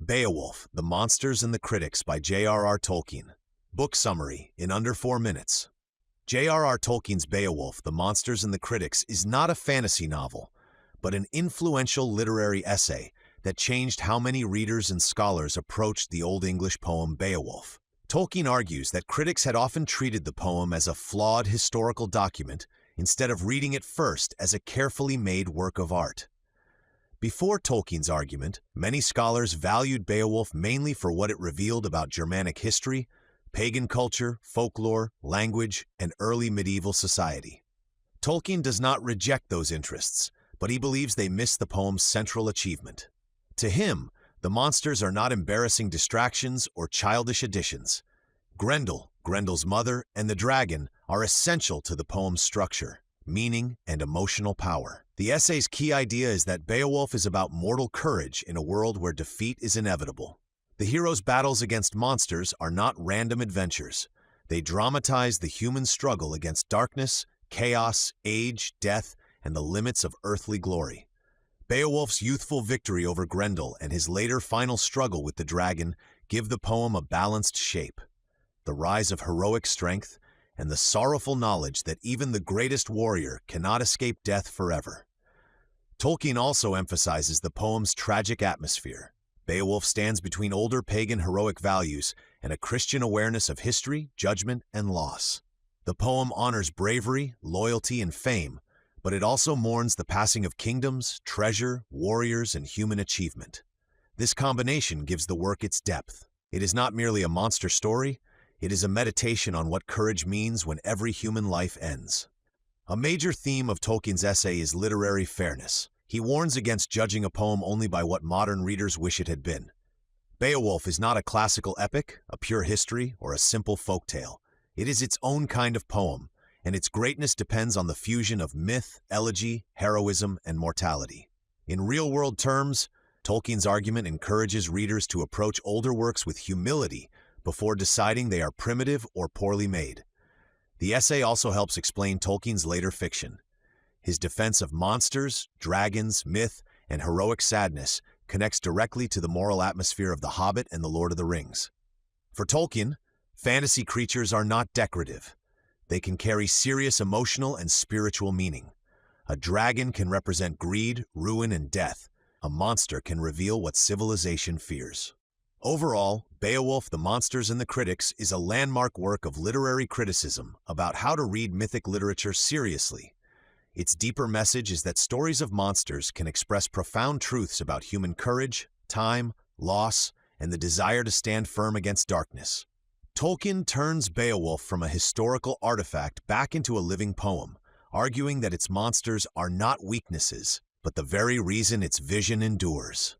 Beowulf, The Monsters and the Critics by J.R.R. Tolkien. Book summary in under 4 minutes. J.R.R. Tolkien's Beowulf, The Monsters and the Critics is not a fantasy novel, but an influential literary essay that changed how many readers and scholars approached the Old English poem Beowulf. Tolkien argues that critics had often treated the poem as a flawed historical document instead of reading it first as a carefully made work of art. Before Tolkien's argument, many scholars valued Beowulf mainly for what it revealed about Germanic history, pagan culture, folklore, language, and early medieval society. Tolkien does not reject those interests, but he believes they miss the poem's central achievement. To him, the monsters are not embarrassing distractions or childish additions. Grendel, Grendel's mother, and the dragon are essential to the poem's structure, meaning, and emotional power. The essay's key idea is that Beowulf is about mortal courage in a world where defeat is inevitable. The hero's battles against monsters are not random adventures. They dramatize the human struggle against darkness, chaos, age, death, and the limits of earthly glory. Beowulf's youthful victory over Grendel and his later final struggle with the dragon give the poem a balanced shape. The rise of heroic strength, and the sorrowful knowledge that even the greatest warrior cannot escape death forever. Tolkien also emphasizes the poem's tragic atmosphere. Beowulf stands between older pagan heroic values and a Christian awareness of history, judgment, and loss. The poem honors bravery, loyalty, and fame, but it also mourns the passing of kingdoms, treasure, warriors, and human achievement. This combination gives the work its depth. It is not merely a monster story, it is a meditation on what courage means when every human life ends. A major theme of Tolkien's essay is literary fairness. He warns against judging a poem only by what modern readers wish it had been. Beowulf is not a classical epic, a pure history, or a simple folk tale. It is its own kind of poem, and its greatness depends on the fusion of myth, elegy, heroism, and mortality. In real-world terms, Tolkien's argument encourages readers to approach older works with humility before deciding they are primitive or poorly made. The essay also helps explain Tolkien's later fiction. His defense of monsters, dragons, myth, and heroic sadness connects directly to the moral atmosphere of The Hobbit and The Lord of the Rings. For Tolkien, fantasy creatures are not decorative. They can carry serious emotional and spiritual meaning. A dragon can represent greed, ruin, and death. A monster can reveal what civilization fears. Overall, Beowulf, The Monsters and the Critics is a landmark work of literary criticism about how to read mythic literature seriously. Its deeper message is that stories of monsters can express profound truths about human courage, time, loss, and the desire to stand firm against darkness. Tolkien turns Beowulf from a historical artifact back into a living poem, arguing that its monsters are not weaknesses, but the very reason its vision endures.